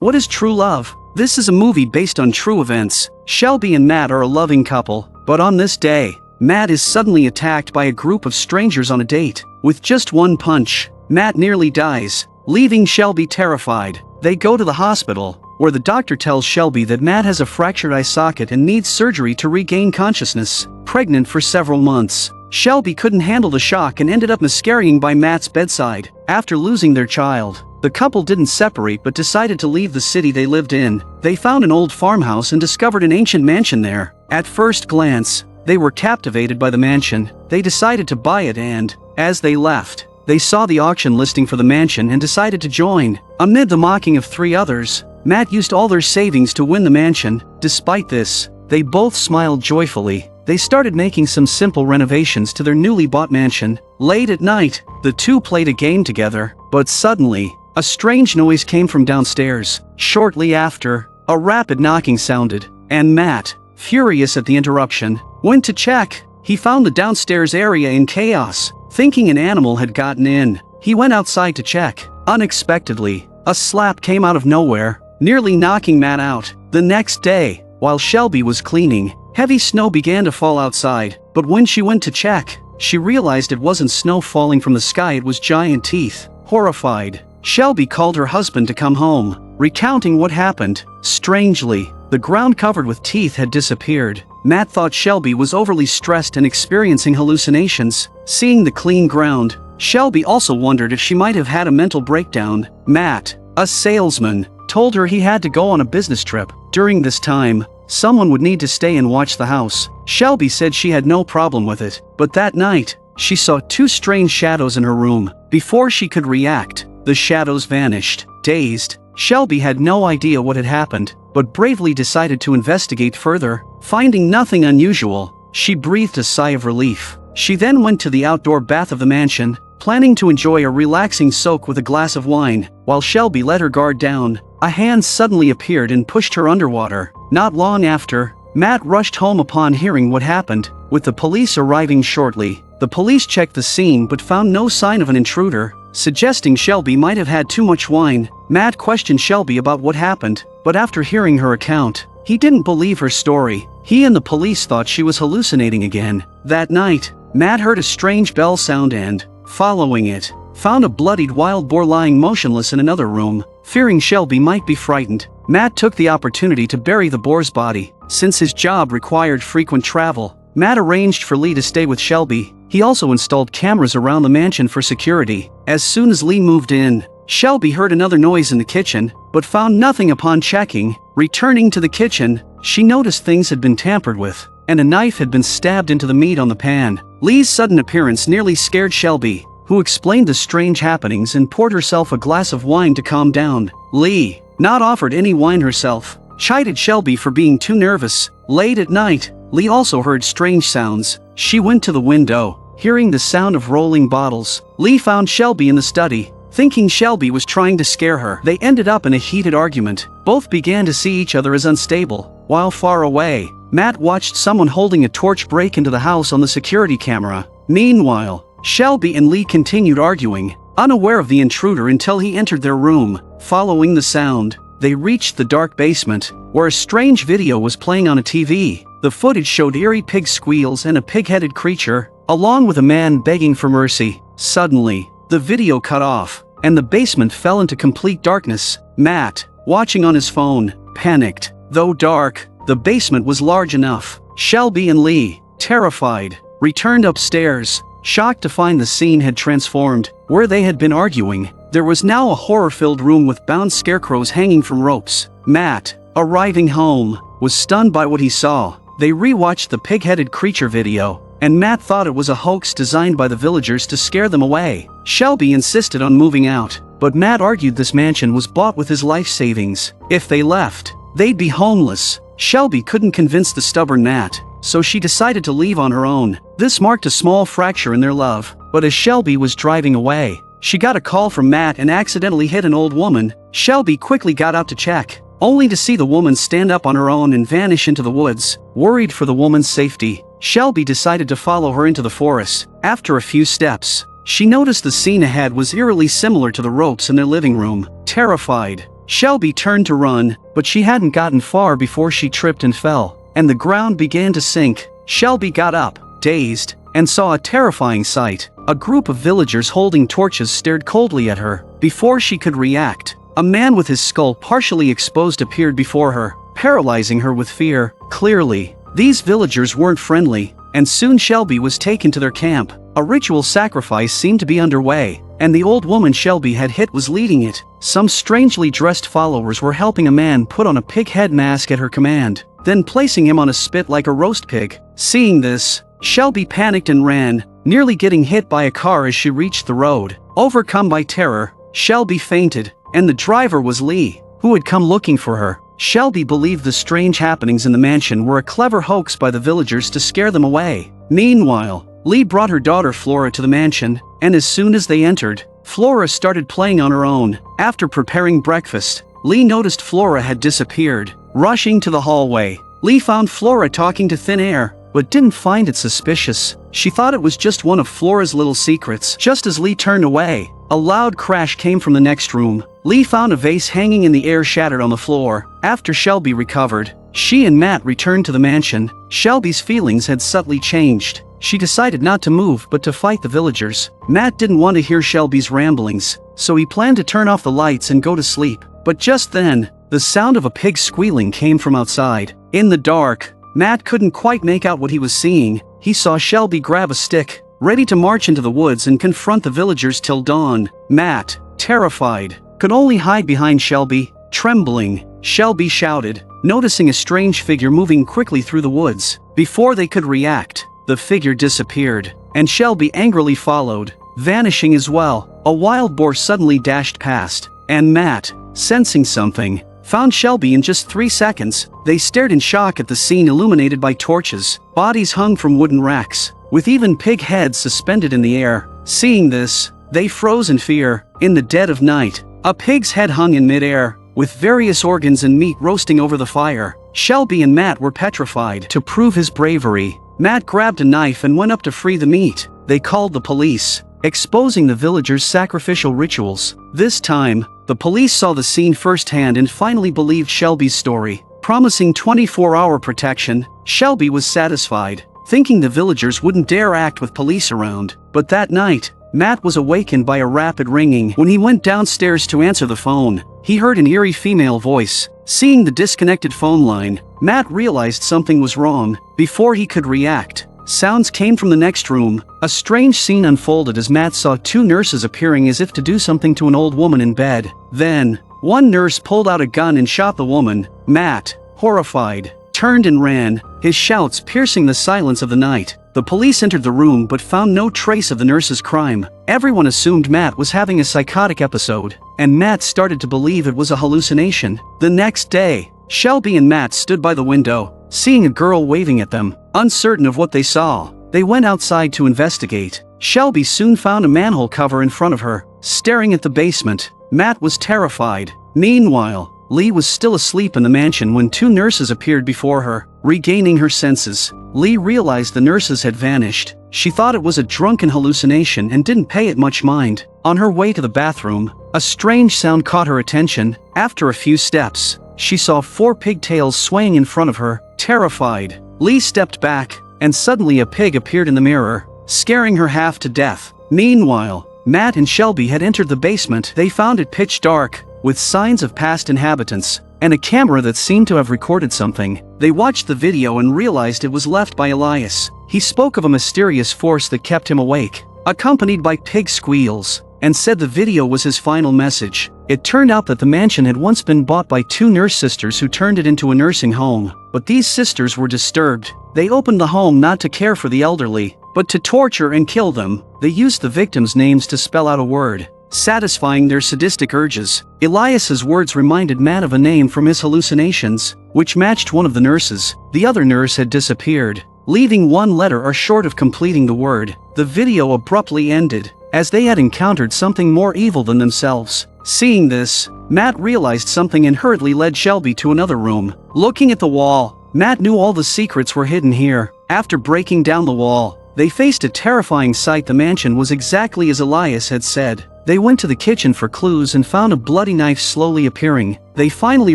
What is true love? This is a movie based on true events. Shelby and Matt are a loving couple, but on this day, Matt is suddenly attacked by a group of strangers on a date. With just one punch, Matt nearly dies, leaving Shelby terrified. They go to the hospital, where the doctor tells Shelby that Matt has a fractured eye socket and needs surgery to regain consciousness. Pregnant for several months, Shelby couldn't handle the shock and ended up miscarrying by Matt's bedside. After losing their child, the couple didn't separate but decided to leave the city they lived in. They found an old farmhouse and discovered an ancient mansion there. At first glance, they were captivated by the mansion. They decided to buy it and, as they left, they saw the auction listing for the mansion and decided to join. Amid the mocking of 3 others, Matt used all their savings to win the mansion. Despite this, they both smiled joyfully. They started making some simple renovations to their newly bought mansion. Late at night, the two played a game together, but suddenly, a strange noise came from downstairs. Shortly after, a rapid knocking sounded, and Matt, furious at the interruption, went to check. He found the downstairs area in chaos. Thinking an animal had gotten in, he went outside to check. Unexpectedly, a slap came out of nowhere, nearly knocking Matt out. The next day, while Shelby was cleaning, heavy snow began to fall outside, but when she went to check, she realized it wasn't snow falling from the sky, it was giant teeth. Horrified, Shelby called her husband to come home, recounting what happened. Strangely, the ground covered with teeth had disappeared. Matt thought Shelby was overly stressed and experiencing hallucinations. Seeing the clean ground, Shelby also wondered if she might have had a mental breakdown. Matt, a salesman, told her he had to go on a business trip. During this time, someone would need to stay and watch the house. Shelby said she had no problem with it, but that night, she saw 2 strange shadows in her room. Before she could react, the shadows vanished. Dazed, Shelby had no idea what had happened, but bravely decided to investigate further. Finding nothing unusual, she breathed a sigh of relief. She then went to the outdoor bath of the mansion, planning to enjoy a relaxing soak with a glass of wine. While Shelby let her guard down, a hand suddenly appeared and pushed her underwater. Not long after, Matt rushed home upon hearing what happened. With the police arriving shortly, the police checked the scene but found no sign of an intruder, suggesting Shelby might have had too much wine. Matt questioned Shelby about what happened, but after hearing her account, he didn't believe her story. He and the police thought she was hallucinating again. That night, Matt heard a strange bell sound and, following it, found a bloodied wild boar lying motionless in another room. Fearing Shelby might be frightened, Matt took the opportunity to bury the boar's body. Since his job required frequent travel, Matt arranged for Lee to stay with Shelby. He also installed cameras around the mansion for security. As soon as Lee moved in, Shelby heard another noise in the kitchen, but found nothing upon checking. Returning to the kitchen, she noticed things had been tampered with, and a knife had been stabbed into the meat on the pan. Lee's sudden appearance nearly scared Shelby, who explained the strange happenings and poured herself a glass of wine to calm down. Lee, not offered any wine herself, chided Shelby for being too nervous. Late at night, Lee also heard strange sounds. She went to the window, hearing the sound of rolling bottles. Lee found Shelby in the study. Thinking Shelby was trying to scare her, they ended up in a heated argument. Both began to see each other as unstable. While far away, Matt watched someone holding a torch break into the house on the security camera. Meanwhile, Shelby and Lee continued arguing, unaware of the intruder until he entered their room. Following the sound, they reached the dark basement, where a strange video was playing on a TV. The footage showed eerie pig squeals and a pig-headed creature, along with a man begging for mercy. Suddenly, the video cut off, and the basement fell into complete darkness. Matt, watching on his phone, panicked. Though dark, the basement was large enough. Shelby and Lee, terrified, returned upstairs, shocked to find the scene had transformed. Where they had been arguing, there was now a horror-filled room with bound scarecrows hanging from ropes. Matt, arriving home, was stunned by what he saw. They rewatched the pig-headed creature video, and Matt thought it was a hoax designed by the villagers to scare them away. Shelby insisted on moving out, but Matt argued this mansion was bought with his life savings. If they left, they'd be homeless. Shelby couldn't convince the stubborn Matt, so she decided to leave on her own. This marked a small fracture in their love, but as Shelby was driving away, she got a call from Matt and accidentally hit an old woman. Shelby quickly got out to check, only to see the woman stand up on her own and vanish into the woods. Worried for the woman's safety, Shelby decided to follow her into the forest. After a few steps, she noticed the scene ahead was eerily similar to the ropes in their living room. Terrified, Shelby turned to run, but she hadn't gotten far before she tripped and fell, and the ground began to sink. Shelby got up, dazed, and saw a terrifying sight. A group of villagers holding torches stared coldly at her. Before she could react, a man with his skull partially exposed appeared before her, paralyzing her with fear. Clearly, these villagers weren't friendly, and soon Shelby was taken to their camp. A ritual sacrifice seemed to be underway, and the old woman Shelby had hit was leading it. Some strangely dressed followers were helping a man put on a pig head mask at her command, then placing him on a spit like a roast pig. Seeing this, Shelby panicked and ran, nearly getting hit by a car as she reached the road. Overcome by terror, Shelby fainted, and the driver was Lee, who had come looking for her. Shelby believed the strange happenings in the mansion were a clever hoax by the villagers to scare them away. Meanwhile, Lee brought her daughter Flora to the mansion, and as soon as they entered, Flora started playing on her own. After preparing breakfast, Lee noticed Flora had disappeared. Rushing to the hallway, Lee found Flora talking to thin air, but didn't find it suspicious. She thought it was just one of Flora's little secrets. Just as Lee turned away, a loud crash came from the next room. Lee found a vase hanging in the air shattered on the floor. After Shelby recovered, she and Matt returned to the mansion. Shelby's feelings had subtly changed. She decided not to move but to fight the villagers. Matt didn't want to hear Shelby's ramblings, so he planned to turn off the lights and go to sleep. But just then, the sound of a pig squealing came from outside. In the dark, Matt couldn't quite make out what he was seeing. He saw Shelby grab a stick, ready to march into the woods and confront the villagers till dawn. Matt, terrified, could only hide behind Shelby. Trembling, Shelby shouted, noticing a strange figure moving quickly through the woods. Before they could react, the figure disappeared, and Shelby angrily followed, vanishing as well. A wild boar suddenly dashed past, and Matt, sensing something, found Shelby in just 3 seconds. They stared in shock at the scene illuminated by torches. Bodies hung from wooden racks, with even pig heads suspended in the air. Seeing this, they froze in fear. In the dead of night, a pig's head hung in midair, with various organs and meat roasting over the fire. Shelby and Matt were petrified. To prove his bravery, Matt grabbed a knife and went up to free the meat. They called the police, exposing the villagers' sacrificial rituals. This time, the police saw the scene firsthand and finally believed Shelby's story. Promising 24-hour protection, Shelby was satisfied, thinking the villagers wouldn't dare act with police around. But that night, Matt was awakened by a rapid ringing. When he went downstairs to answer the phone, he heard an eerie female voice. Seeing the disconnected phone line, Matt realized something was wrong. Before he could react, sounds came from the next room. A strange scene unfolded as Matt saw 2 nurses appearing as if to do something to an old woman in bed. Then, one nurse pulled out a gun and shot the woman. Matt, horrified, turned and ran, his shouts piercing the silence of the night. The police entered the room but found no trace of the nurse's crime. Everyone assumed Matt was having a psychotic episode, and Matt started to believe it was a hallucination. The next day, Shelby and Matt stood by the window, seeing a girl waving at them. Uncertain of what they saw, they went outside to investigate. Shelby soon found a manhole cover in front of her, staring at the basement. Matt was terrified. Meanwhile, Lee was still asleep in the mansion when 2 nurses appeared before her. Regaining her senses, Lee realized the nurses had vanished. She thought it was a drunken hallucination and didn't pay it much mind. On her way to the bathroom, a strange sound caught her attention. After a few steps, she saw 4 pigtails swaying in front of her. Terrified, Lee stepped back, and suddenly a pig appeared in the mirror, scaring her half to death. Meanwhile, Matt and Shelby had entered the basement. They found it pitch dark, with signs of past inhabitants, and a camera that seemed to have recorded something. They watched the video and realized it was left by Elias. He spoke of a mysterious force that kept him awake, accompanied by pig squeals, and said the video was his final message. It turned out that the mansion had once been bought by 2 nurse sisters who turned it into a nursing home. But these sisters were disturbed. They opened the home not to care for the elderly, but to torture and kill them. They used the victims' names to spell out a word, satisfying their sadistic urges. Elias's words reminded Matt of a name from his hallucinations, which matched one of the nurses. The other nurse had disappeared, leaving 1 letter or short of completing the word. The video abruptly ended, as they had encountered something more evil than themselves. Seeing this, Matt realized something and hurriedly led Shelby to another room. Looking at the wall, Matt knew all the secrets were hidden here. After breaking down the wall, they faced a terrifying sight. The mansion was exactly as Elias had said. They went to the kitchen for clues and found a bloody knife slowly appearing. They finally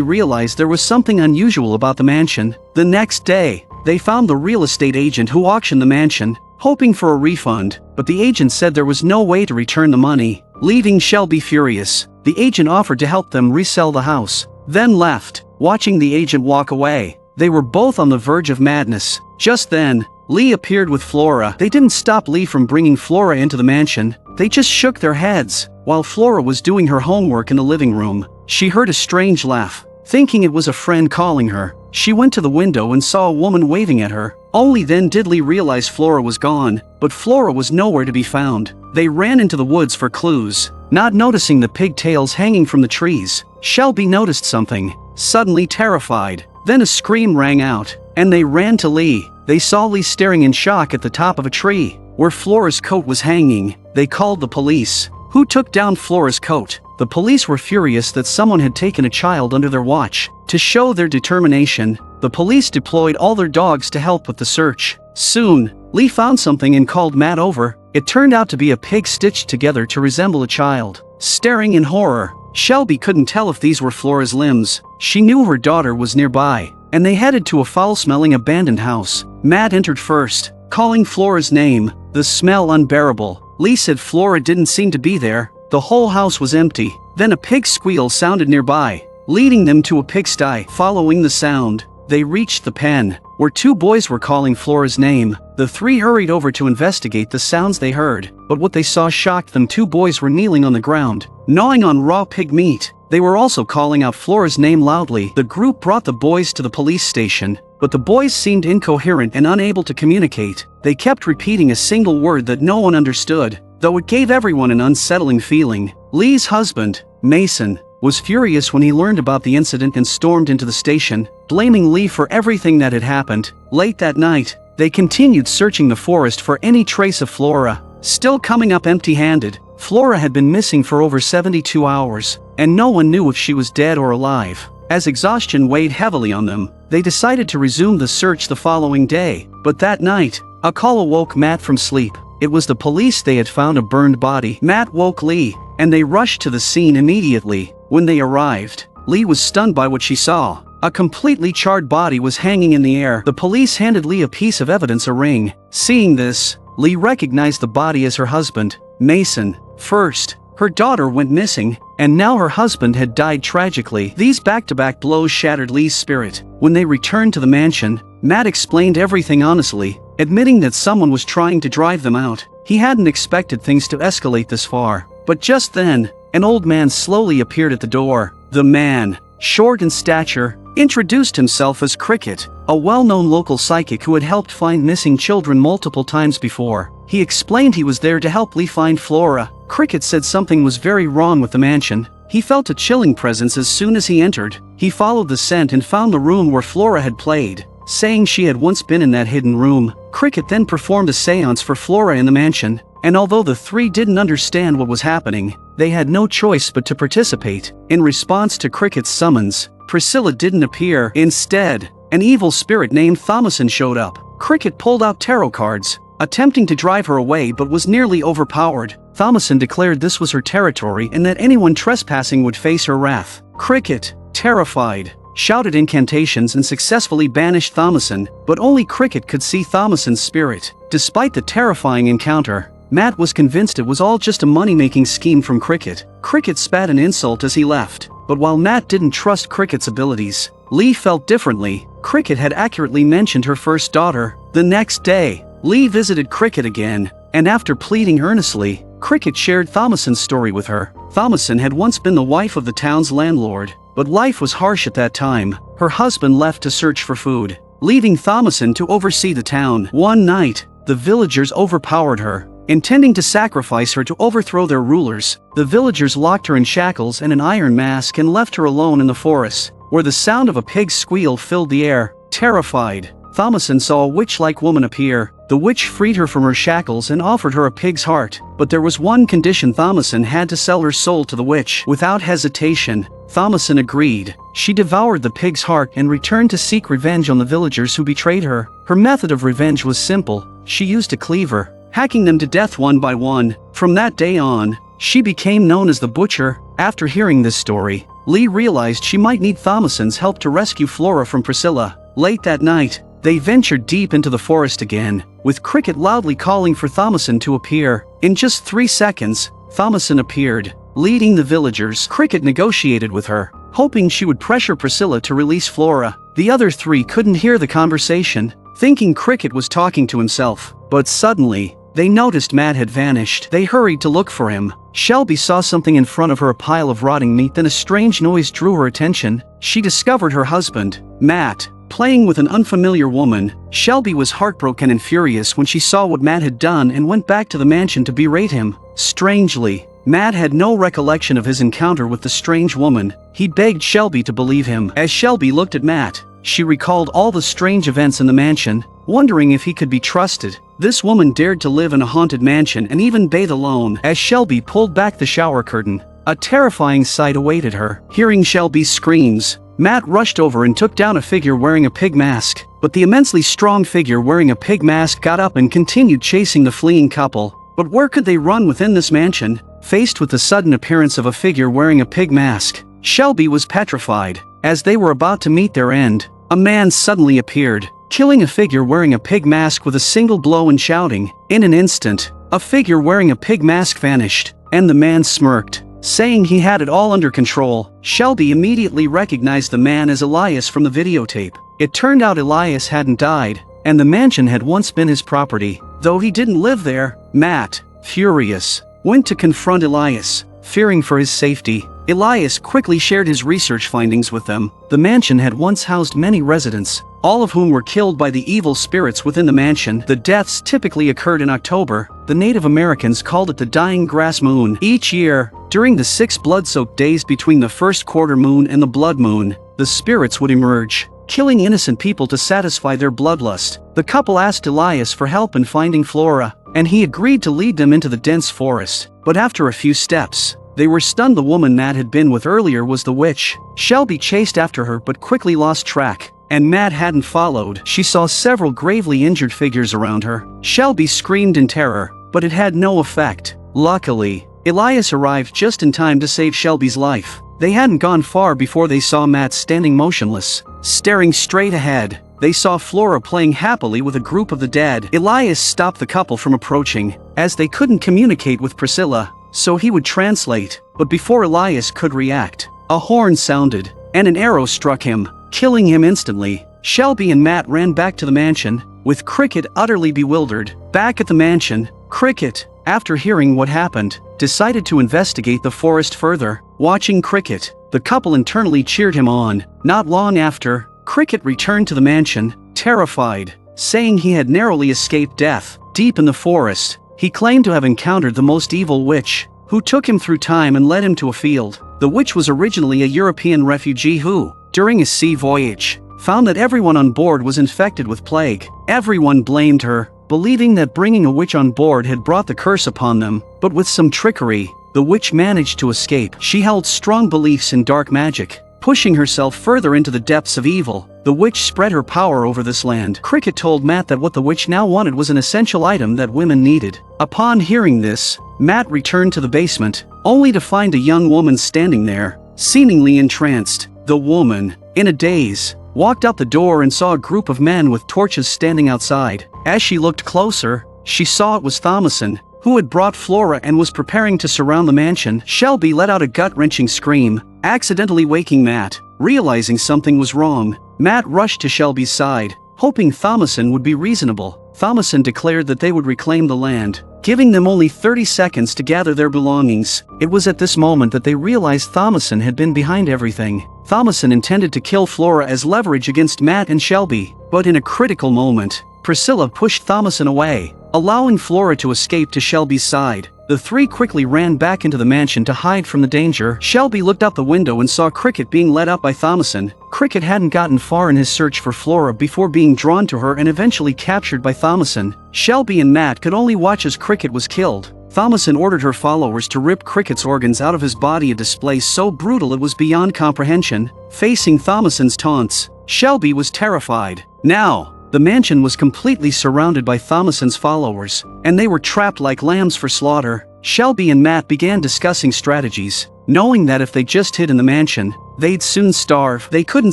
realized there was something unusual about the mansion. The next day, they found the real estate agent who auctioned the mansion, hoping for a refund, but the agent said there was no way to return the money. Leaving Shelby furious, the agent offered to help them resell the house, then left. Watching the agent walk away, they were both on the verge of madness. Just then, Lee appeared with Flora. They didn't stop Lee from bringing Flora into the mansion, they just shook their heads. While Flora was doing her homework in the living room, she heard a strange laugh. Thinking it was a friend calling her, she went to the window and saw a woman waving at her. Only then did Lee realize Flora was gone, but Flora was nowhere to be found. They ran into the woods for clues, not noticing the pigtails hanging from the trees. Shelby noticed something, suddenly terrified. Then a scream rang out, and they ran to Lee. They saw Lee staring in shock at the top of a tree, where Flora's coat was hanging. They called the police, who took down Flora's coat. The police were furious that someone had taken a child under their watch. To show their determination, the police deployed all their dogs to help with the search. Soon, Lee found something and called Matt over. It turned out to be a pig stitched together to resemble a child. Staring in horror, Shelby couldn't tell if these were Flora's limbs. She knew her daughter was nearby, and they headed to a foul-smelling abandoned house. Matt entered first, calling Flora's name, the smell unbearable. Lee said Flora didn't seem to be there. The whole house was empty. Then a pig squeal sounded nearby, leading them to a pigsty. Following the sound, they reached the pen, where two boys were calling Flora's name. The three hurried over to investigate the sounds they heard, but what they saw shocked them. Two boys were kneeling on the ground, gnawing on raw pig meat. They were also calling out Flora's name loudly. The group brought the boys to the police station, but the boys seemed incoherent and unable to communicate. They kept repeating a single word that no one understood, though it gave everyone an unsettling feeling. Lee's husband, Mason, was furious when he learned about the incident and stormed into the station, blaming Lee for everything that had happened. Late that night, they continued searching the forest for any trace of Flora. Still coming up empty-handed, Flora had been missing for over 72 hours, and no one knew if she was dead or alive. As exhaustion weighed heavily on them, they decided to resume the search the following day. But that night, a call awoke Matt from sleep. It was the police. They had found a burned body. Matt woke Lee, and they rushed to the scene immediately. When they arrived, Lee was stunned by what she saw. A completely charred body was hanging in the air. The police handed Lee a piece of evidence, a ring. Seeing this, Lee recognized the body as her husband, Mason. First, her daughter went missing, and now her husband had died tragically. These back-to-back blows shattered Lee's spirit. When they returned to the mansion, Matt explained everything honestly, admitting that someone was trying to drive them out. He hadn't expected things to escalate this far. But just then, an old man slowly appeared at the door. The man, short in stature, introduced himself as Cricket, a well-known local psychic who had helped find missing children multiple times before. He explained he was there to help Lee find Flora. Cricket said something was very wrong with the mansion. He felt a chilling presence as soon as he entered. He followed the scent and found the room where Flora had played, saying she had once been in that hidden room. Cricket then performed a seance for Flora in the mansion, and although the three didn't understand what was happening, they had no choice but to participate. In response to Cricket's summons, Priscilla didn't appear. Instead, an evil spirit named Thomason showed up. Cricket pulled out tarot cards, attempting to drive her away, but was nearly overpowered. Thomason declared this was her territory and that anyone trespassing would face her wrath. Cricket, terrified, shouted incantations and successfully banished Thomason, but only Cricket could see Thomason's spirit. Despite the terrifying encounter, Matt was convinced it was all just a money-making scheme from Cricket. Cricket spat an insult as he left, but while Matt didn't trust Cricket's abilities, Lee felt differently. Cricket had accurately mentioned her first daughter. The next day, Lee visited Cricket again, and after pleading earnestly, Cricket shared Thomason's story with her. Thomason had once been the wife of the town's landlord, but life was harsh at that time. Her husband left to search for food, leaving Thomason to oversee the town. One night, the villagers overpowered her, intending to sacrifice her to overthrow their rulers. The villagers locked her in shackles and an iron mask and left her alone in the forest, where the sound of a pig's squeal filled the air. Terrified, Thomason saw a witch-like woman appear. The witch freed her from her shackles and offered her a pig's heart. But there was one condition: Thomason had to sell her soul to the witch. Without hesitation, Thomason agreed. She devoured the pig's heart and returned to seek revenge on the villagers who betrayed her. Her method of revenge was simple. She used a cleaver, hacking them to death one by one. From that day on, She became known as the Butcher. After hearing this story, Lee realized she might need Thomason's help to rescue Flora from Priscilla. Late that night, they ventured deep into the forest again, with Cricket loudly calling for Thomason to appear. In just 3 seconds, Thomason appeared. Leading the villagers, Cricket negotiated with her, hoping she would pressure Priscilla to release Flora. The other three couldn't hear the conversation, thinking Cricket was talking to himself. But suddenly, they noticed Matt had vanished. They hurried to look for him. Shelby saw something in front of her, a pile of rotting meat. Then a strange noise drew her attention. She discovered her husband, Matt, playing with an unfamiliar woman. Shelby was heartbroken and furious when she saw what Matt had done and went back to the mansion to berate him. Strangely, Matt had no recollection of his encounter with the strange woman. He begged Shelby to believe him. As Shelby looked at Matt, she recalled all the strange events in the mansion, wondering if he could be trusted. This woman dared to live in a haunted mansion and even bathe alone. As Shelby pulled back the shower curtain, a terrifying sight awaited her. Hearing Shelby's screams, Matt rushed over and took down a figure wearing a pig mask. But the immensely strong figure wearing a pig mask got up and continued chasing the fleeing couple. But where could they run within this mansion? Faced with the sudden appearance of a figure wearing a pig mask, Shelby was petrified. As they were about to meet their end, a man suddenly appeared, killing a figure wearing a pig mask with a single blow and shouting. In an instant, a figure wearing a pig mask vanished, and the man smirked, saying he had it all under control. Shelby immediately recognized the man as Elias from the videotape. It turned out Elias hadn't died, and the mansion had once been his property, though he didn't live there. Matt, furious, went to confront Elias, fearing for his safety. Elias quickly shared his research findings with them. The mansion had once housed many residents, all of whom were killed by the evil spirits within the mansion. The deaths typically occurred in October. The Native Americans called it the dying grass moon. Each year, during the 6 blood-soaked days between the first quarter moon and the blood moon, the spirits would emerge, killing innocent people to satisfy their bloodlust. The couple asked Elias for help in finding Flora, and he agreed to lead them into the dense forest. But after a few steps, they were stunned. The woman Matt had been with earlier was the witch. Shelby chased after her but quickly lost track, and Matt hadn't followed. She saw several gravely injured figures around her. Shelby screamed in terror, but it had no effect. Luckily, Elias arrived just in time to save Shelby's life. They hadn't gone far before they saw Matt standing motionless, staring straight ahead. They saw Flora playing happily with a group of the dead. Elias stopped the couple from approaching, as they couldn't communicate with Priscilla, so he would translate. But before Elias could react, a horn sounded, and an arrow struck him, killing him instantly. Shelby and Matt ran back to the mansion, with Cricket utterly bewildered. Back at the mansion, Cricket, after hearing what happened, decided to investigate the forest further. Watching Cricket, the couple internally cheered him on. Not long after, Cricket returned to the mansion, terrified, saying he had narrowly escaped death. Deep in the forest, he claimed to have encountered the most evil witch, who took him through time and led him to a field. The witch was originally a European refugee who, during a sea voyage, found that everyone on board was infected with plague. Everyone blamed her, believing that bringing a witch on board had brought the curse upon them. But with some trickery, the witch managed to escape. She held strong beliefs in dark magic, pushing herself further into the depths of evil. The witch spread her power over this land. Cricket told Matt that what the witch now wanted was an essential item that women needed. Upon hearing this, Matt returned to the basement, only to find a young woman standing there, seemingly entranced. The woman, in a daze, walked out the door and saw a group of men with torches standing outside. As she looked closer, she saw it was Thomason, who had brought Flora and was preparing to surround the mansion. Shelby let out a gut-wrenching scream, accidentally waking Matt. Realizing something was wrong, Matt rushed to Shelby's side, hoping Thomason would be reasonable. Thomason declared that they would reclaim the land, giving them only 30 seconds to gather their belongings. It was at this moment that they realized Thomason had been behind everything. Thomason intended to kill Flora as leverage against Matt and Shelby, but in a critical moment, Priscilla pushed Thomason away, allowing Flora to escape to Shelby's side. The three quickly ran back into the mansion to hide from the danger. Shelby looked out the window and saw Cricket being led up by Thomason. Cricket hadn't gotten far in his search for Flora before being drawn to her and eventually captured by Thomason. Shelby and Matt could only watch as Cricket was killed. Thomason ordered her followers to rip Cricket's organs out of his body, a display so brutal it was beyond comprehension. Facing Thomason's taunts, Shelby was terrified. Now, the mansion was completely surrounded by Thomason's followers, and they were trapped like lambs for slaughter. Shelby and Matt began discussing strategies, knowing that if they just hid in the mansion, they'd soon starve. They couldn't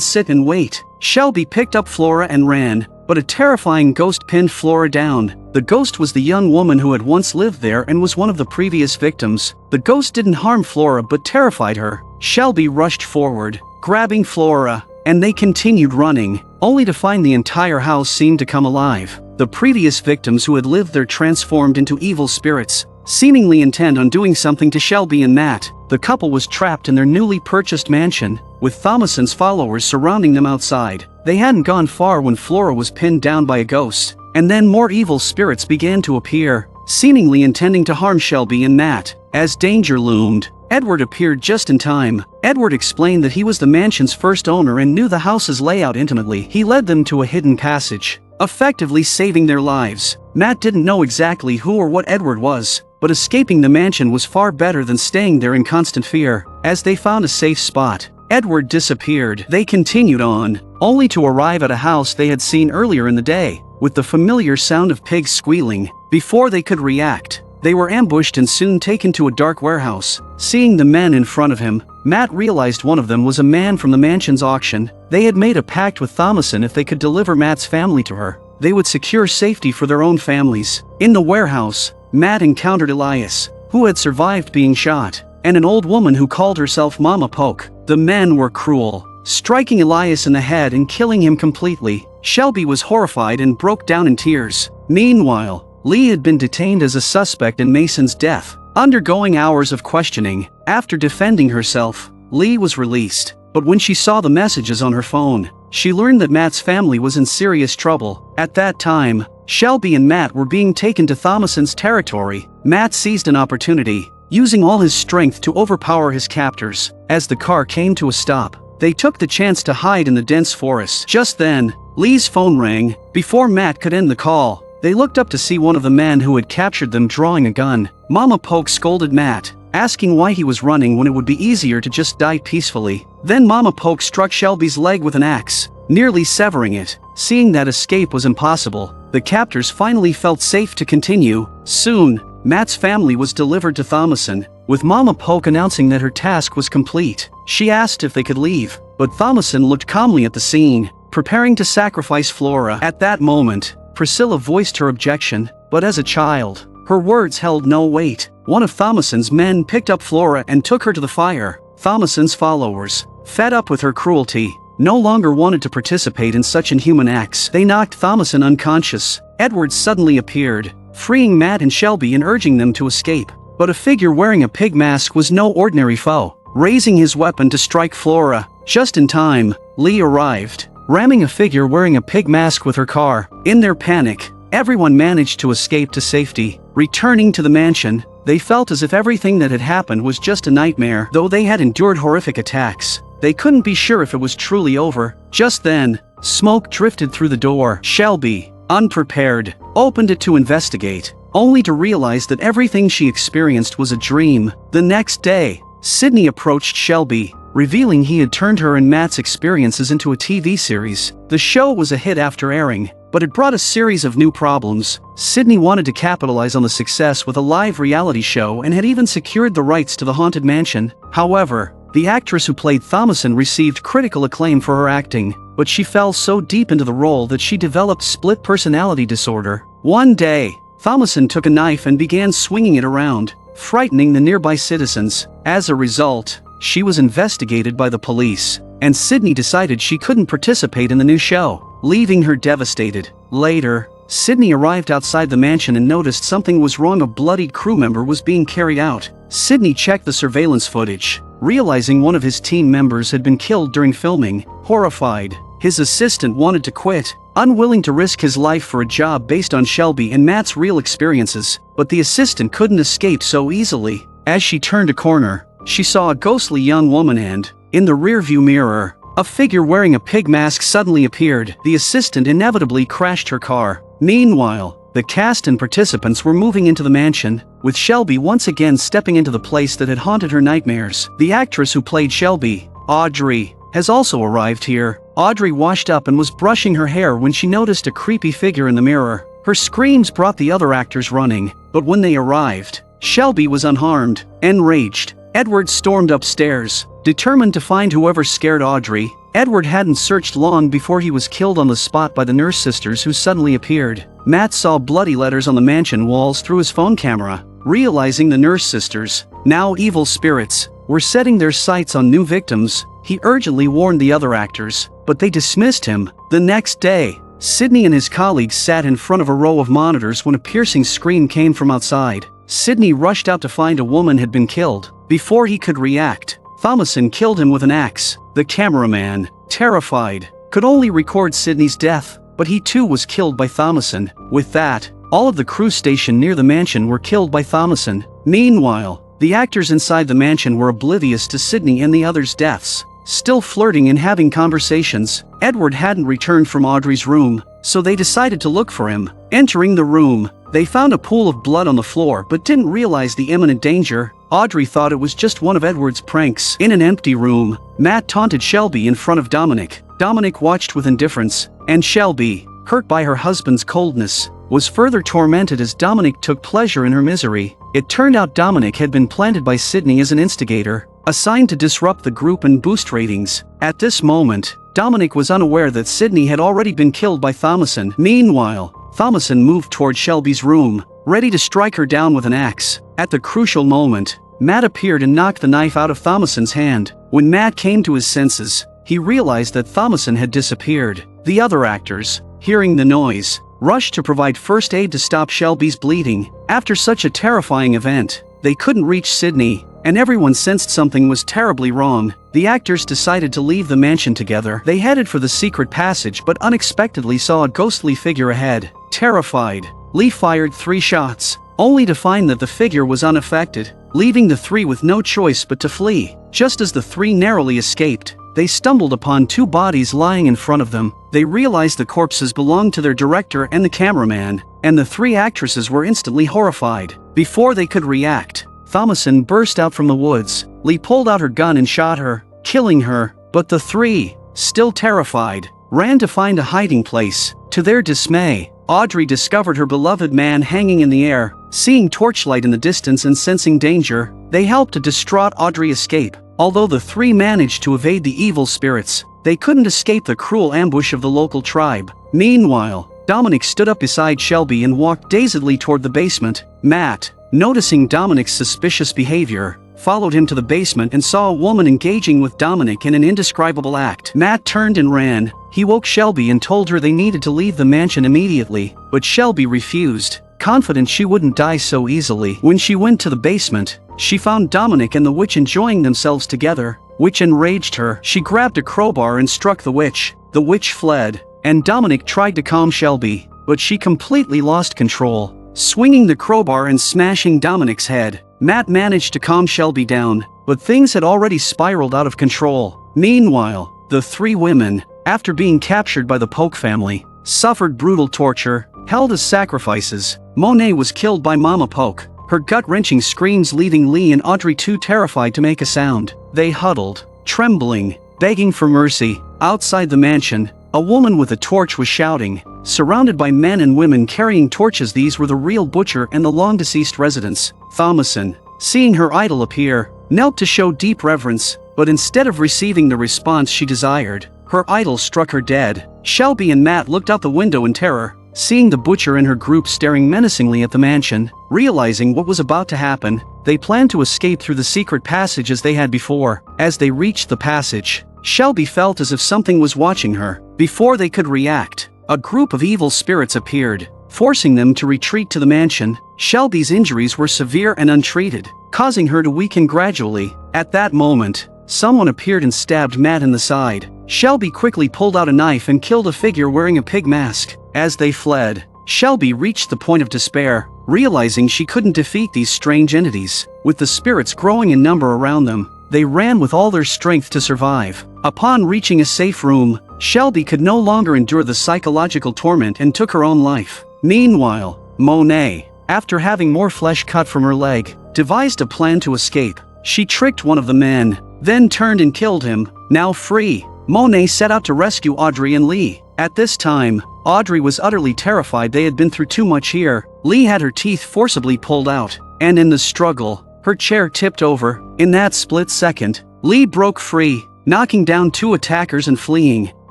sit and wait. Shelby picked up Flora and ran, but a terrifying ghost pinned Flora down. The ghost was the young woman who had once lived there and was one of the previous victims. The ghost didn't harm Flora but terrified her. Shelby rushed forward, grabbing Flora, and they continued running, only to find the entire house seemed to come alive. The previous victims who had lived there transformed into evil spirits, seemingly intent on doing something to Shelby and Matt. The couple was trapped in their newly purchased mansion, with Thomason's followers surrounding them outside. They hadn't gone far when Flora was pinned down by a ghost, and then more evil spirits began to appear, seemingly intending to harm Shelby and Matt. As danger loomed, Edward appeared just in time. Edward explained that he was the mansion's first owner and knew the house's layout intimately. He led them to a hidden passage, effectively saving their lives. Matt didn't know exactly who or what Edward was, but escaping the mansion was far better than staying there in constant fear. As they found a safe spot, Edward disappeared. They continued on, only to arrive at a house they had seen earlier in the day, with the familiar sound of pigs squealing. Before they could react, they were ambushed and soon taken to a dark warehouse. Seeing the men in front of him, Matt realized one of them was a man from the mansion's auction. They had made a pact with Thomason if they could deliver Matt's family to her, they would secure safety for their own families. In the warehouse, Matt encountered Elias, who had survived being shot, and an old woman who called herself Mama Poke. The men were cruel, striking Elias in the head and killing him completely. Shelby was horrified and broke down in tears. Meanwhile, Lee had been detained as a suspect in Mason's death, undergoing hours of questioning. After defending herself, Lee was released, but when she saw the messages on her phone, she learned that Matt's family was in serious trouble. At that time, Shelby and Matt were being taken to Thomason's territory. Matt seized an opportunity, using all his strength to overpower his captors. As the car came to a stop, they took the chance to hide in the dense forest. Just then, Lee's phone rang. Before Matt could end the call, they looked up to see one of the men who had captured them drawing a gun. Mama Poke scolded Matt, asking why he was running when it would be easier to just die peacefully. Then Mama Poke struck Shelby's leg with an axe, nearly severing it. Seeing that escape was impossible, the captors finally felt safe to continue. Soon, Matt's family was delivered to Thomason, with Mama Poke announcing that her task was complete. She asked if they could leave, but Thomason looked calmly at the scene, preparing to sacrifice Flora. At that moment, Priscilla voiced her objection, but as a child, her words held no weight. One of Thomason's men picked up Flora and took her to the fire. Thomason's followers, fed up with her cruelty, no longer wanted to participate in such inhuman acts. They knocked Thomason unconscious. Edward suddenly appeared, freeing Matt and Shelby and urging them to escape. But a figure wearing a pig mask was no ordinary foe, raising his weapon to strike Flora. Just in time, Lee arrived, ramming a figure wearing a pig mask with her car. In their panic, everyone managed to escape to safety. Returning to the mansion, they felt as if everything that had happened was just a nightmare. Though they had endured horrific attacks, they couldn't be sure if it was truly over. Just then, smoke drifted through the door. Shelby, unprepared, opened it to investigate, only to realize that everything she experienced was a dream. The next day, Sydney approached Shelby, revealing he had turned her and Matt's experiences into a TV series. The show was a hit after airing, but it brought a series of new problems. Sydney wanted to capitalize on the success with a live reality show and had even secured the rights to the haunted mansion. However, the actress who played Thomason received critical acclaim for her acting, but she fell so deep into the role that she developed split personality disorder. One day, Thomason took a knife and began swinging it around, frightening the nearby citizens. As a result, she was investigated by the police, and Sydney decided she couldn't participate in the new show, leaving her devastated. Later, Sydney arrived outside the mansion and noticed something was wrong. A bloodied crew member was being carried out. Sydney checked the surveillance footage, realizing one of his team members had been killed during filming. Horrified, his assistant wanted to quit, unwilling to risk his life for a job based on Shelby and Matt's real experiences. But the assistant couldn't escape so easily. As she turned a corner, she saw a ghostly young woman and, in the rearview mirror, a figure wearing a pig mask suddenly appeared. The assistant inevitably crashed her car. Meanwhile, the cast and participants were moving into the mansion, with Shelby once again stepping into the place that had haunted her nightmares. The actress who played Shelby, Audrey, has also arrived here. Audrey washed up and was brushing her hair when she noticed a creepy figure in the mirror. Her screams brought the other actors running, but when they arrived, Shelby was unharmed. Enraged, Edward stormed upstairs, determined to find whoever scared Audrey. Edward hadn't searched long before he was killed on the spot by the nurse sisters who suddenly appeared. Matt saw bloody letters on the mansion walls through his phone camera. Realizing the nurse sisters, now evil spirits, were setting their sights on new victims, he urgently warned the other actors, but they dismissed him. The next day, Sidney and his colleagues sat in front of a row of monitors when a piercing scream came from outside. Sidney rushed out to find a woman had been killed. Before he could react, Thomason killed him with an axe. The cameraman, terrified, could only record Sidney's death, but he too was killed by Thomason. With that, all of the crew stationed near the mansion were killed by Thomason. Meanwhile, the actors inside the mansion were oblivious to Sidney and the others' deaths. Still flirting and having conversations, Edward hadn't returned from Audrey's room, so they decided to look for him. Entering the room, they found a pool of blood on the floor but didn't realize the imminent danger. Audrey thought it was just one of Edward's pranks. In an empty room, Matt taunted Shelby in front of Dominic. Dominic watched with indifference, and Shelby, hurt by her husband's coldness, was further tormented as Dominic took pleasure in her misery. It turned out Dominic had been planted by Sidney as an instigator, assigned to disrupt the group and boost ratings. At this moment, Dominic was unaware that Sidney had already been killed by Thomason. Meanwhile, Thomason moved toward Shelby's room, ready to strike her down with an axe. At the crucial moment, Matt appeared and knocked the knife out of Thomason's hand. When Matt came to his senses, he realized that Thomason had disappeared. The other actors, hearing the noise, rushed to provide first aid to stop Shelby's bleeding. After such a terrifying event, they couldn't reach Sidney, and everyone sensed something was terribly wrong. The actors decided to leave the mansion together. They headed for the secret passage but unexpectedly saw a ghostly figure ahead. Terrified, Lee fired 3 shots, only to find that the figure was unaffected, leaving the 3 with no choice but to flee. Just as the 3 narrowly escaped, they stumbled upon 2 bodies lying in front of them. They realized the corpses belonged to their director and the cameraman, and the 3 actresses were instantly horrified. Before they could react, Thomason burst out from the woods. Lee pulled out her gun and shot her, killing her, but the 3, still terrified, ran to find a hiding place. To their dismay, Audrey discovered her beloved man hanging in the air. Seeing torchlight in the distance and sensing danger, they helped a distraught Audrey escape. Although the 3 managed to evade the evil spirits, they couldn't escape the cruel ambush of the local tribe. Meanwhile, Dominic stood up beside Shelby and walked dazedly toward the basement. Matt, noticing Dominic's suspicious behavior, followed him to the basement and saw a woman engaging with Dominic in an indescribable act. Matt turned and ran. He woke Shelby and told her they needed to leave the mansion immediately, but Shelby refused, confident she wouldn't die so easily. When she went to the basement, she found Dominic and the witch enjoying themselves together, which enraged her. She grabbed a crowbar and struck the witch. The witch fled, and Dominic tried to calm Shelby, but she completely lost control, swinging the crowbar and smashing Dominic's head. Matt managed to calm Shelby down, but things had already spiraled out of control. Meanwhile, the 3 women, after being captured by the Polk family, suffered brutal torture, held as sacrifices. Monet was killed by Mama Polk, her gut-wrenching screams leaving Lee and Audrey too terrified to make a sound. They huddled, trembling, begging for mercy. Outside the mansion, a woman with a torch was shouting, surrounded by men and women carrying torches. These were the real butcher and the long-deceased residents. Thomason, seeing her idol appear, knelt to show deep reverence, but instead of receiving the response she desired, her idol struck her dead. Shelby and Matt looked out the window in terror, seeing the butcher and her group staring menacingly at the mansion. Realizing what was about to happen, they planned to escape through the secret passage as they had before. As they reached the passage, Shelby felt as if something was watching her. Before they could react, a group of evil spirits appeared, forcing them to retreat to the mansion. Shelby's injuries were severe and untreated, causing her to weaken gradually. At that moment, someone appeared and stabbed Matt in the side. Shelby quickly pulled out a knife and killed a figure wearing a pig mask. As they fled, Shelby reached the point of despair, realizing she couldn't defeat these strange entities. With the spirits growing in number around them, they ran with all their strength to survive. Upon reaching a safe room, Shelby could no longer endure the psychological torment and took her own life. Meanwhile, Monet, after having more flesh cut from her leg, devised a plan to escape. She tricked one of the men, then turned and killed him. Now free, Monet set out to rescue Audrey and Lee. At this time, Audrey was utterly terrified. They had been through too much here. Lee had her teeth forcibly pulled out, and in the struggle, her chair tipped over. In that split second, Lee broke free, knocking down 2 attackers and fleeing,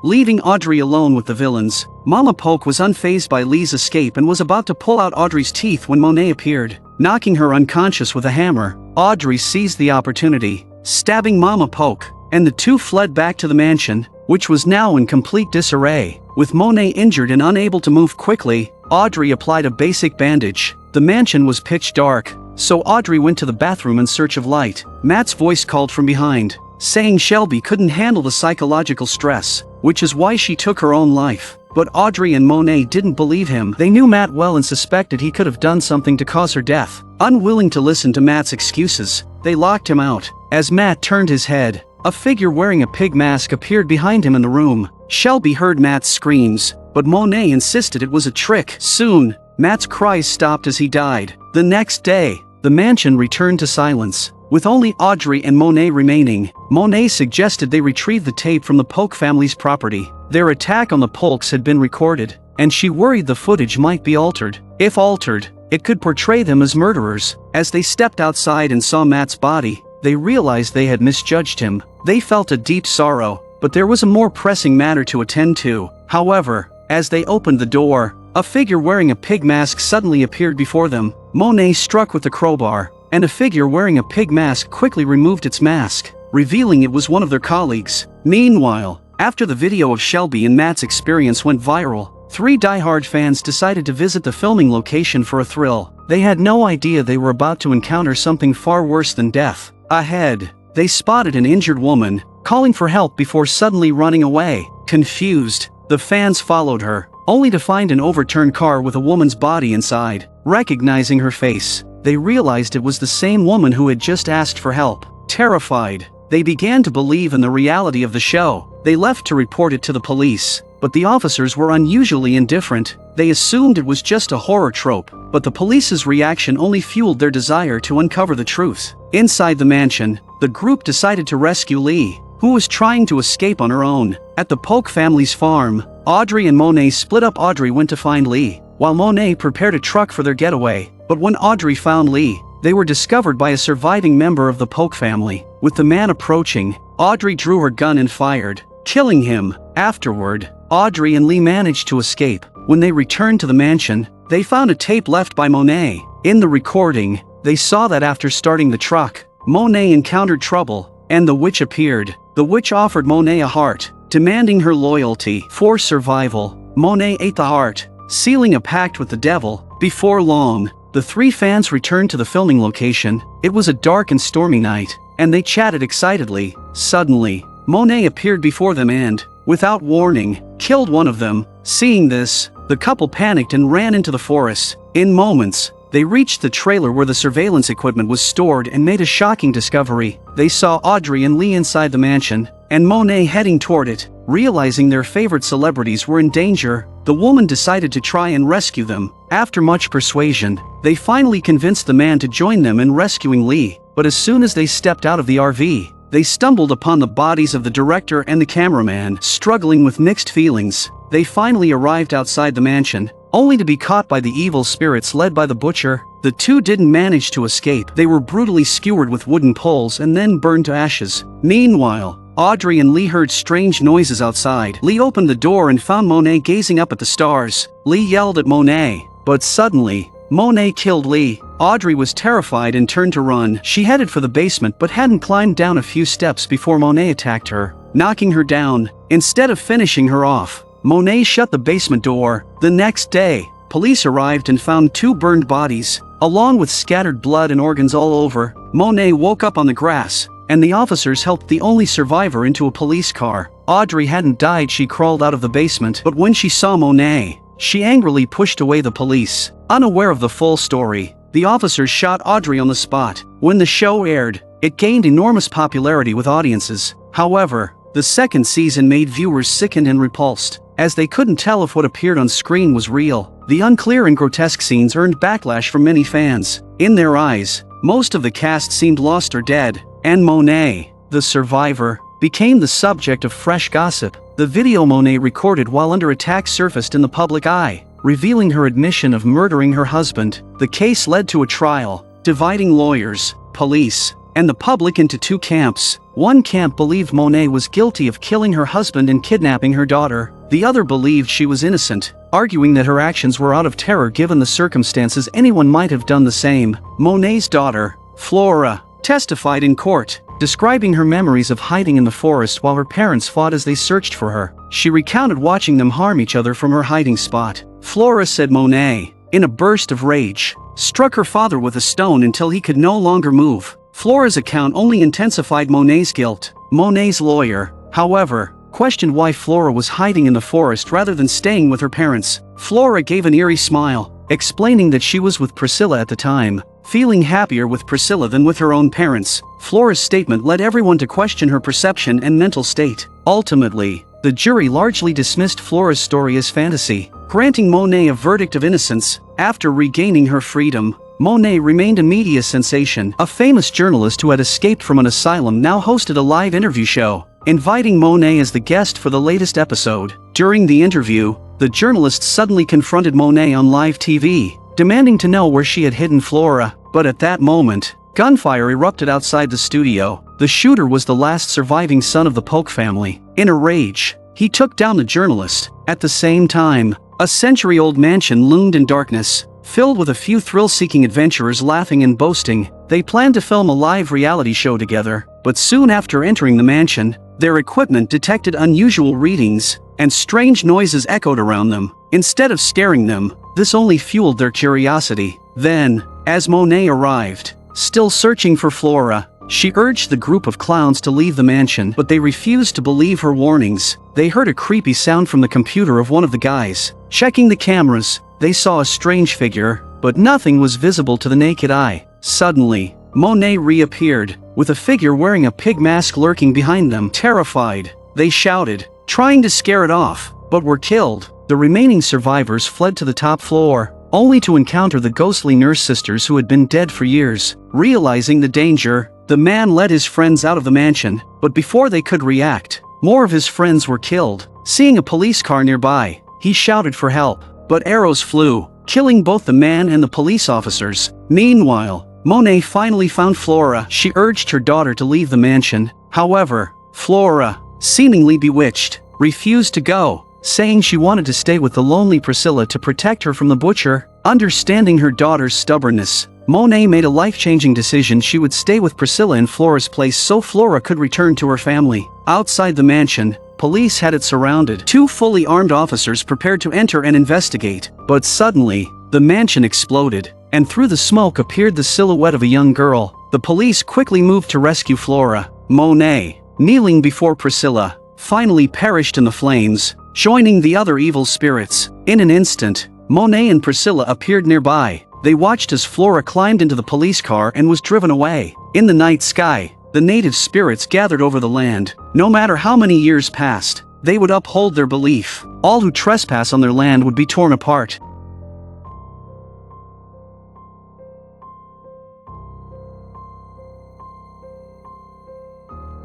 leaving Audrey alone with the villains. Mama Poke was unfazed by Lee's escape and was about to pull out Audrey's teeth when Monet appeared, knocking her unconscious with a hammer. Audrey seized the opportunity, stabbing Mama Poke, and the two fled back to the mansion, which was now in complete disarray. With Monet injured and unable to move quickly, Audrey applied a basic bandage. The mansion was pitch dark, so Audrey went to the bathroom in search of light. Matt's voice called from behind, saying Shelby couldn't handle the psychological stress, which is why she took her own life. But Audrey and Monet didn't believe him. They knew Matt well and suspected he could have done something to cause her death. Unwilling to listen to Matt's excuses, they locked him out. As Matt turned his head, a figure wearing a pig mask appeared behind him in the room. Shelby heard Matt's screams, but Monet insisted it was a trick. Soon, Matt's cries stopped as he died. The next day, the mansion returned to silence, with only Audrey and Monet remaining. Monet suggested they retrieve the tape from the Polk family's property. Their attack on the Polks had been recorded, and she worried the footage might be altered. If altered, it could portray them as murderers. As they stepped outside and saw Matt's body, they realized they had misjudged him. They felt a deep sorrow, but there was a more pressing matter to attend to. However, as they opened the door, a figure wearing a pig mask suddenly appeared before them. Monet struck with the crowbar, and a figure wearing a pig mask quickly removed its mask, revealing it was one of their colleagues. Meanwhile, after the video of Shelby and Matt's experience went viral, 3 diehard fans decided to visit the filming location for a thrill. They had no idea they were about to encounter something far worse than death. Ahead, they spotted an injured woman, calling for help before suddenly running away. Confused, the fans followed her, only to find an overturned car with a woman's body inside. Recognizing her face, they realized it was the same woman who had just asked for help. Terrified, they began to believe in the reality of the show. They left to report it to the police, but the officers were unusually indifferent. They assumed it was just a horror trope, but the police's reaction only fueled their desire to uncover the truth. Inside the mansion, the group decided to rescue Lee, who was trying to escape on her own. At the Polk family's farm, Audrey and Monet split up. Audrey went to find Lee, while Monet prepared a truck for their getaway. But when Audrey found Lee, they were discovered by a surviving member of the Polk family. With the man approaching, Audrey drew her gun and fired, killing him. Afterward, Audrey and Lee managed to escape. When they returned to the mansion, they found a tape left by Monet. In the recording, they saw that after starting the truck, Monet encountered trouble, and the witch appeared. The witch offered Monet a heart, demanding her loyalty. For survival, Monet ate the heart, sealing a pact with the devil. Before long, the 3 fans returned to the filming location. It was a dark and stormy night, and they chatted excitedly. Suddenly, Monet appeared before them and, without warning, killed one of them. Seeing this, the couple panicked and ran into the forest. In moments, they reached the trailer where the surveillance equipment was stored and made a shocking discovery. They saw Audrey and Lee inside the mansion, and Monet heading toward it. Realizing their favorite celebrities were in danger, the woman decided to try and rescue them. After much persuasion, they finally convinced the man to join them in rescuing Lee. But as soon as they stepped out of the RV, they stumbled upon the bodies of the director and the cameraman. Struggling with mixed feelings, they finally arrived outside the mansion, only to be caught by the evil spirits led by the butcher. The two didn't manage to escape. They were brutally skewered with wooden poles and then burned to ashes. Meanwhile, Audrey and Lee heard strange noises outside. Lee opened the door and found Monet gazing up at the stars. Lee yelled at Monet, but suddenly, Monet killed Lee. Audrey was terrified and turned to run. She headed for the basement but hadn't climbed down a few steps before Monet attacked her, knocking her down. Instead of finishing her off, Monet shut the basement door. The next day, police arrived and found 2 burned bodies, along with scattered blood and organs all over. Monet woke up on the grass, and the officers helped the only survivor into a police car. Audrey hadn't died. She crawled out of the basement, but when she saw Monet, she angrily pushed away the police. Unaware of the full story, the officers shot Audrey on the spot. When the show aired, it gained enormous popularity with audiences. However, the second season made viewers sickened and repulsed, as they couldn't tell if what appeared on screen was real. The unclear and grotesque scenes earned backlash from many fans. In their eyes, most of the cast seemed lost or dead, and Monet, the survivor, became the subject of fresh gossip. The video Monet recorded while under attack surfaced in the public eye, revealing her admission of murdering her husband. The case led to a trial, dividing lawyers, police, and the public into two camps. One camp believed Monet was guilty of killing her husband and kidnapping her daughter. The other believed she was innocent, arguing that her actions were out of terror given the circumstances. Anyone might have done the same. Monet's daughter, Flora, testified in court, describing her memories of hiding in the forest while her parents fought as they searched for her. She recounted watching them harm each other from her hiding spot. Flora said Monet, in a burst of rage, struck her father with a stone until he could no longer move. Flora's account only intensified Monet's guilt. Monet's lawyer, however, questioned why Flora was hiding in the forest rather than staying with her parents. Flora gave an eerie smile, explaining that she was with Priscilla at the time, feeling happier with Priscilla than with her own parents. Flora's statement led everyone to question her perception and mental state. Ultimately, the jury largely dismissed Flora's story as fantasy, granting Monet a verdict of innocence. After regaining her freedom, Monet remained a media sensation. A famous journalist who had escaped from an asylum now hosted a live interview show, inviting Monet as the guest for the latest episode. During the interview, the journalist suddenly confronted Monet on live TV, demanding to know where she had hidden Flora. But at that moment, gunfire erupted outside the studio. The shooter was the last surviving son of the Polk family. In a rage, he took down the journalist. At the same time, a century-old mansion loomed in darkness, filled with a few thrill-seeking adventurers laughing and boasting. They planned to film a live reality show together, but soon after entering the mansion, their equipment detected unusual readings, and strange noises echoed around them. Instead of scaring them, this only fueled their curiosity. Then, as Monet arrived, still searching for Flora, she urged the group of clowns to leave the mansion, but they refused to believe her warnings. They heard a creepy sound from the computer of one of the guys. Checking the cameras, they saw a strange figure, but nothing was visible to the naked eye. Suddenly, Monet reappeared, with a figure wearing a pig mask lurking behind them. Terrified, they shouted, trying to scare it off, but were killed. The remaining survivors fled to the top floor, only to encounter the ghostly nurse sisters who had been dead for years. Realizing the danger, the man led his friends out of the mansion, but before they could react, more of his friends were killed. Seeing a police car nearby, he shouted for help, but arrows flew, killing both the man and the police officers. Meanwhile, Monet finally found Flora. She urged her daughter to leave the mansion. However, Flora, seemingly bewitched, refused to go, saying she wanted to stay with the lonely Priscilla to protect her from the butcher. Understanding her daughter's stubbornness, Monet made a life-changing decision. She would stay with Priscilla in Flora's place so Flora could return to her family. Outside the mansion, police had it surrounded. Two fully armed officers prepared to enter and investigate. But suddenly, the mansion exploded, and through the smoke appeared the silhouette of a young girl. The police quickly moved to rescue Flora. Monet, kneeling before Priscilla, finally perished in the flames, joining the other evil spirits. In an instant, Monet and Priscilla appeared nearby. They watched as Flora climbed into the police car and was driven away. In the night sky, the native spirits gathered over the land. No matter how many years passed, they would uphold their belief. All who trespass on their land would be torn apart.